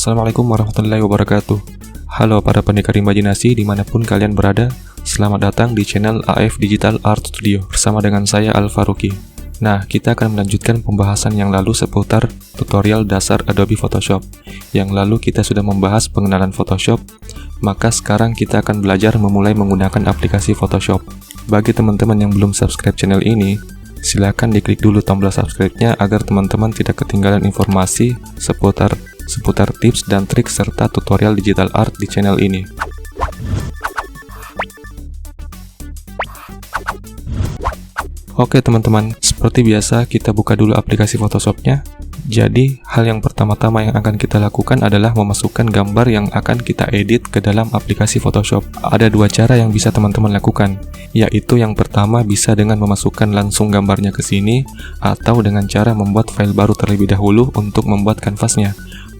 Assalamualaikum warahmatullahi wabarakatuh. Halo para pendekar imajinasi dimanapun kalian berada. Selamat datang di channel AF Digital Art Studio bersama dengan saya Al-Faruqi. Nah, kita akan melanjutkan pembahasan yang lalu seputar tutorial dasar Adobe Photoshop. Yang lalu kita sudah membahas pengenalan Photoshop, maka sekarang kita akan belajar memulai menggunakan aplikasi Photoshop. Bagi teman-teman yang belum subscribe channel ini, silakan diklik dulu tombol subscribe-nya agar teman-teman tidak ketinggalan informasi seputar tips dan trik serta tutorial digital art di channel ini. Oke teman-teman, seperti biasa kita buka dulu aplikasi Photoshop-nya. Jadi, hal yang pertama-tama yang akan kita lakukan adalah memasukkan gambar yang akan kita edit ke dalam aplikasi Photoshop. Ada dua cara yang bisa teman-teman lakukan, yaitu yang pertama bisa dengan memasukkan langsung gambarnya ke sini, atau dengan cara membuat file baru terlebih dahulu untuk membuat kanvasnya.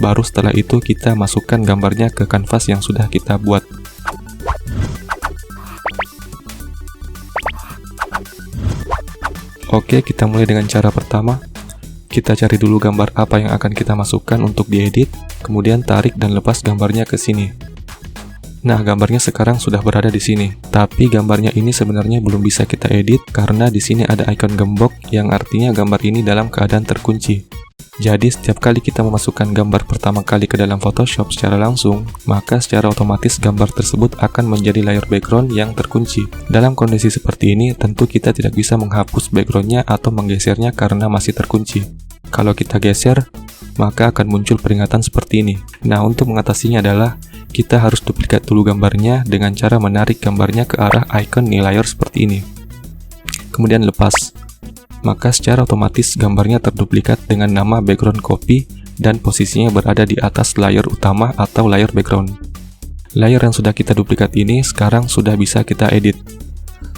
Baru setelah itu kita masukkan gambarnya ke kanvas yang sudah kita buat. Oke, kita mulai dengan cara pertama. Kita cari dulu gambar apa yang akan kita masukkan untuk diedit, kemudian tarik dan lepas gambarnya ke sini. Nah, gambarnya sekarang sudah berada di sini. Tapi gambarnya ini sebenarnya belum bisa kita edit karena di sini ada icon gembok yang artinya gambar ini dalam keadaan terkunci. Jadi, setiap kali kita memasukkan gambar pertama kali ke dalam Photoshop secara langsung, maka secara otomatis gambar tersebut akan menjadi layer background yang terkunci. Dalam kondisi seperti ini, tentu kita tidak bisa menghapus backgroundnya atau menggesernya karena masih terkunci. Kalau kita geser, maka akan muncul peringatan seperti ini. Nah, untuk mengatasinya adalah kita harus duplikat dulu gambarnya dengan cara menarik gambarnya ke arah icon new layer seperti ini. Kemudian lepas. Maka secara otomatis gambarnya terduplikat dengan nama background copy dan posisinya berada di atas layer utama atau layer background. Layer yang sudah kita duplikat ini sekarang sudah bisa kita edit.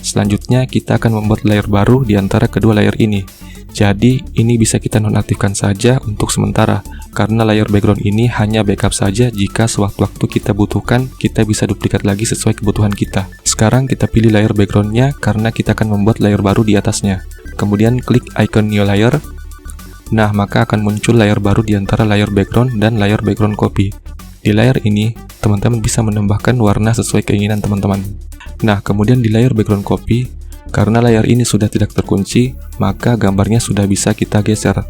Selanjutnya kita akan membuat layer baru di antara kedua layer ini. Jadi ini bisa kita nonaktifkan saja untuk sementara karena layer background ini hanya backup saja jika sewaktu-waktu kita butuhkan kita bisa duplikat lagi sesuai kebutuhan kita. Sekarang kita pilih layer backgroundnya karena kita akan membuat layer baru di atasnya. Kemudian klik icon new layer. Nah, maka akan muncul layer baru di antara layer background dan layer background copy. Di layer ini, teman-teman bisa menambahkan warna sesuai keinginan teman-teman. Nah, kemudian di layer background copy, karena layar ini sudah tidak terkunci, maka gambarnya sudah bisa kita geser.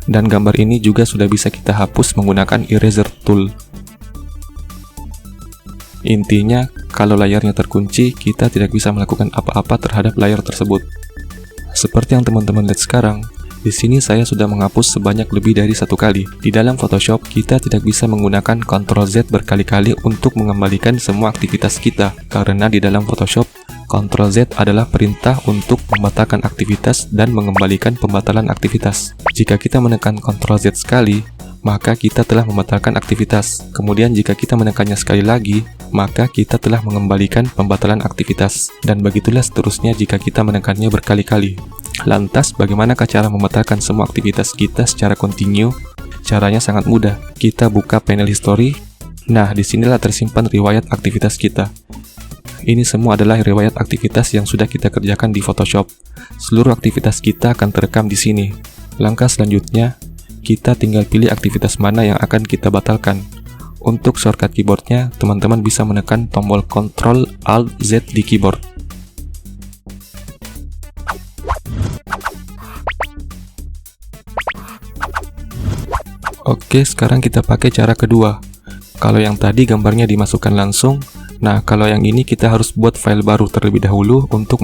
Dan gambar ini juga sudah bisa kita hapus menggunakan eraser tool. Intinya, kalau layarnya terkunci, kita tidak bisa melakukan apa-apa terhadap layar tersebut. Seperti yang teman-teman lihat sekarang, di sini saya sudah menghapus sebanyak lebih dari satu kali. Di dalam Photoshop, kita tidak bisa menggunakan Ctrl Z berkali-kali untuk mengembalikan semua aktivitas kita. Karena di dalam Photoshop, Ctrl Z adalah perintah untuk membatalkan aktivitas dan mengembalikan pembatalan aktivitas. Jika kita menekan Ctrl Z sekali, maka kita telah membatalkan aktivitas. Kemudian jika kita menekannya sekali lagi, maka kita telah mengembalikan pembatalan aktivitas. Dan begitulah seterusnya jika kita menekannya berkali-kali. Lantas, bagaimanakah cara membatalkan semua aktivitas kita secara kontinu? Caranya sangat mudah. Kita buka panel history. Nah, disinilah tersimpan riwayat aktivitas kita. Ini semua adalah riwayat aktivitas yang sudah kita kerjakan di Photoshop. Seluruh aktivitas kita akan terekam di sini. Langkah selanjutnya, kita tinggal pilih aktivitas mana yang akan kita batalkan. Untuk shortcut keyboardnya, teman-teman bisa menekan tombol Ctrl Alt Z di keyboard. Oke, sekarang kita pakai cara kedua. Kalau yang tadi gambarnya dimasukkan langsung, nah kalau yang ini kita harus buat file baru terlebih dahulu untuk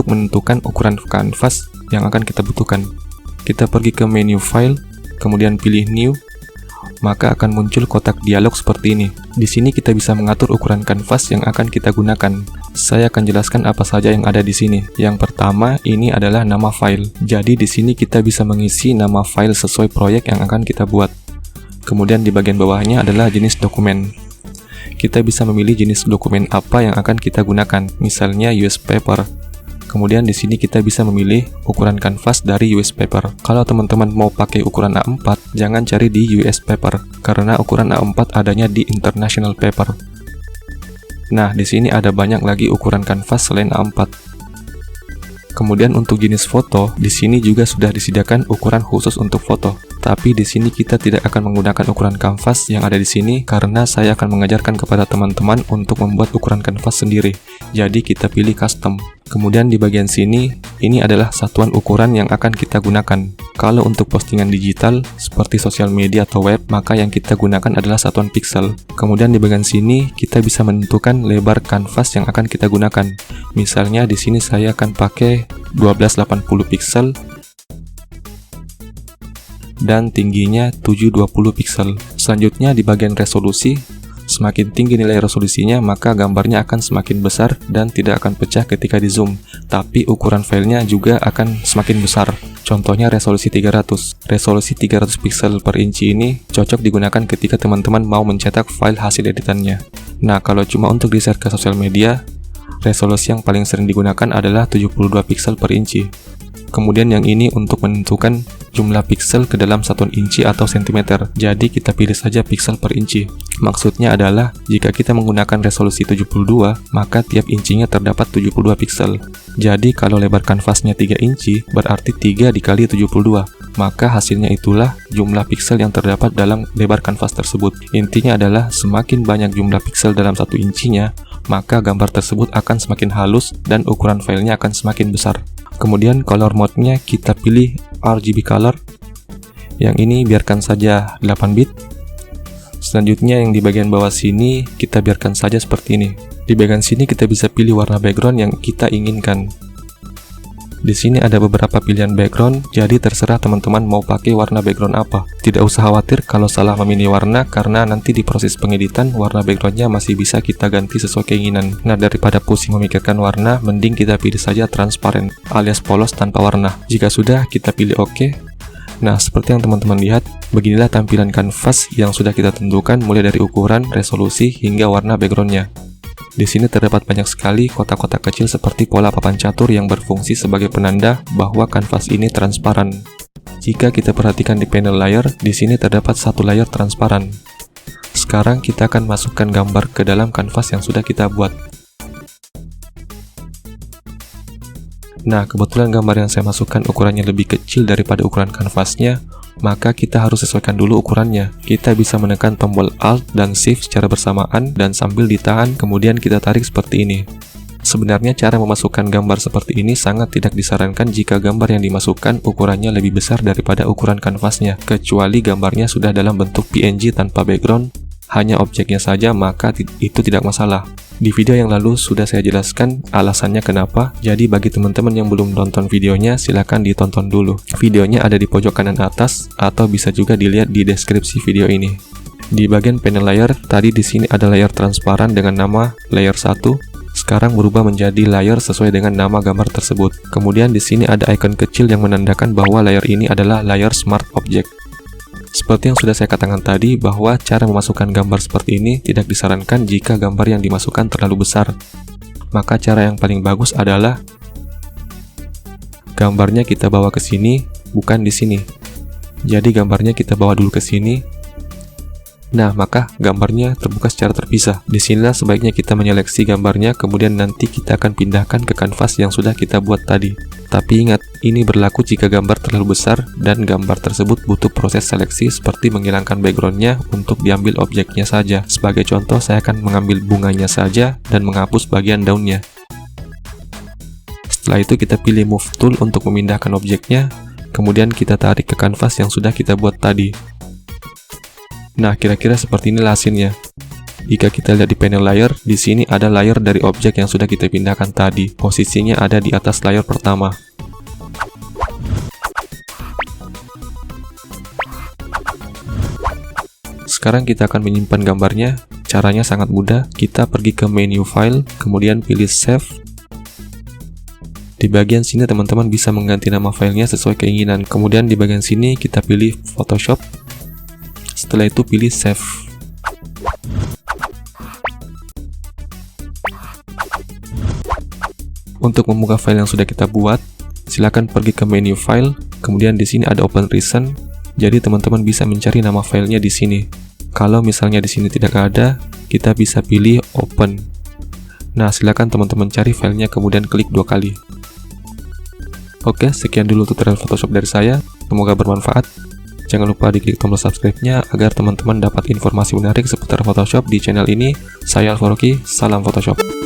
menentukan ukuran kanvas yang akan kita butuhkan. Kita pergi ke menu file, kemudian pilih new, maka akan muncul kotak dialog seperti ini. Di sini kita bisa mengatur ukuran kanvas yang akan kita gunakan. Saya akan jelaskan apa saja yang ada di sini. Yang pertama, ini adalah nama file. Jadi di sini kita bisa mengisi nama file sesuai proyek yang akan kita buat. Kemudian di bagian bawahnya adalah jenis dokumen. Kita bisa memilih jenis dokumen apa yang akan kita gunakan, misalnya US paper. Kemudian di sini kita bisa memilih ukuran kanvas dari US paper. Kalau teman-teman mau pakai ukuran A4, jangan cari di US paper karena ukuran A4 adanya di international paper. Nah, di sini ada banyak lagi ukuran kanvas selain A4. Kemudian untuk jenis foto, di sini juga sudah disediakan ukuran khusus untuk foto. Tapi di sini kita tidak akan menggunakan ukuran kanvas yang ada di sini karena saya akan mengajarkan kepada teman-teman untuk membuat ukuran kanvas sendiri. Jadi kita pilih custom. Kemudian di bagian sini, ini adalah satuan ukuran yang akan kita gunakan. Kalau untuk postingan digital seperti sosial media atau web, maka yang kita gunakan adalah satuan pixel. Kemudian di bagian sini kita bisa menentukan lebar kanvas yang akan kita gunakan. Misalnya di sini saya akan pakai 1280 pixel dan tingginya 720 pixel. Selanjutnya di bagian resolusi, semakin tinggi nilai resolusinya maka gambarnya akan semakin besar dan tidak akan pecah ketika di zoom, tapi ukuran filenya juga akan semakin besar. Contohnya resolusi 300. Resolusi 300 pixel per inci ini cocok digunakan ketika teman-teman mau mencetak file hasil editannya. Nah, kalau cuma untuk di-share ke sosial media, resolusi yang paling sering digunakan adalah 72 pixel per inci. Kemudian yang ini untuk menentukan jumlah pixel ke dalam satuan inci atau sentimeter. Jadi kita pilih saja pixel per inci. Maksudnya adalah jika kita menggunakan resolusi 72, maka tiap incinya terdapat 72 pixel. Jadi kalau lebar kanvasnya 3 inci, berarti 3 dikali 72. Maka hasilnya itulah jumlah pixel yang terdapat dalam lebar kanvas tersebut. Intinya adalah semakin banyak jumlah pixel dalam 1 incinya, maka gambar tersebut akan semakin halus dan ukuran filenya akan semakin besar. Kemudian color mode-nya kita pilih RGB color. Yang ini biarkan saja 8 bit. Selanjutnya yang di bagian bawah sini kita biarkan saja seperti ini. Di bagian sini kita bisa pilih warna background yang kita inginkan. Di sini ada beberapa pilihan background, jadi terserah teman-teman mau pakai warna background apa. Tidak usah khawatir kalau salah memilih warna, karena nanti di proses pengeditan warna backgroundnya masih bisa kita ganti sesuai keinginan. Nah, daripada pusing memikirkan warna, mending kita pilih saja transparan alias polos tanpa warna. Jika sudah, kita pilih OK. Nah, seperti yang teman-teman lihat, beginilah tampilan kanvas yang sudah kita tentukan mulai dari ukuran, resolusi, hingga warna backgroundnya. Di sini terdapat banyak sekali kotak-kotak kecil seperti pola papan catur yang berfungsi sebagai penanda bahwa kanvas ini transparan. Jika kita perhatikan di panel layer, di sini terdapat satu layer transparan. Sekarang kita akan masukkan gambar ke dalam kanvas yang sudah kita buat. Nah, kebetulan gambar yang saya masukkan ukurannya lebih kecil daripada ukuran kanvasnya, maka kita harus sesuaikan dulu ukurannya. Kita bisa menekan tombol Alt dan Shift secara bersamaan dan sambil ditahan kemudian kita tarik seperti ini. Sebenarnya cara memasukkan gambar seperti ini sangat tidak disarankan jika gambar yang dimasukkan ukurannya lebih besar daripada ukuran kanvasnya, kecuali gambarnya sudah dalam bentuk PNG tanpa background, hanya objeknya saja, maka itu tidak masalah. Di video yang lalu sudah saya jelaskan alasannya kenapa, jadi bagi teman-teman yang belum nonton videonya silahkan ditonton dulu. Videonya ada di pojok kanan atas atau bisa juga dilihat di deskripsi video ini. Di bagian panel layer, tadi di sini ada layer transparan dengan nama layer 1, sekarang berubah menjadi layer sesuai dengan nama gambar tersebut. Kemudian di sini ada icon kecil yang menandakan bahwa layer ini adalah layer Smart Object. Seperti yang sudah saya katakan tadi, bahwa cara memasukkan gambar seperti ini tidak disarankan jika gambar yang dimasukkan terlalu besar. Maka cara yang paling bagus adalah gambarnya kita bawa ke sini, bukan di sini. Jadi gambarnya kita bawa dulu ke sini. Nah, maka gambarnya terbuka secara terpisah. Disinilah sebaiknya kita menyeleksi gambarnya, kemudian nanti kita akan pindahkan ke kanvas yang sudah kita buat tadi. Tapi ingat, ini berlaku jika gambar terlalu besar dan gambar tersebut butuh proses seleksi seperti menghilangkan backgroundnya untuk diambil objeknya saja. Sebagai contoh, saya akan mengambil bunganya saja dan menghapus bagian daunnya. Setelah itu kita pilih Move Tool untuk memindahkan objeknya, kemudian kita tarik ke kanvas yang sudah kita buat tadi. Nah, kira-kira seperti inilah hasilnya. Jika kita lihat di panel layer, di sini ada layer dari objek yang sudah kita pindahkan tadi. Posisinya ada di atas layer pertama. Sekarang kita akan menyimpan gambarnya. Caranya sangat mudah. Kita pergi ke menu file, kemudian pilih save. Di bagian sini teman-teman bisa mengganti nama filenya sesuai keinginan. Kemudian di bagian sini kita pilih Photoshop. Setelah itu pilih save. Untuk membuka file yang sudah kita buat, silakan pergi ke menu file, kemudian di sini ada open recent. Jadi teman-teman bisa mencari nama filenya di sini. Kalau misalnya di sini tidak ada, kita bisa pilih open. Nah, silakan teman-teman cari filenya kemudian klik 2 kali. Oke, sekian dulu tutorial Photoshop dari saya. Semoga bermanfaat. Jangan lupa diklik tombol subscribe-nya agar teman-teman dapat informasi menarik seputar Photoshop di channel ini. Saya Alfaroki, salam Photoshop.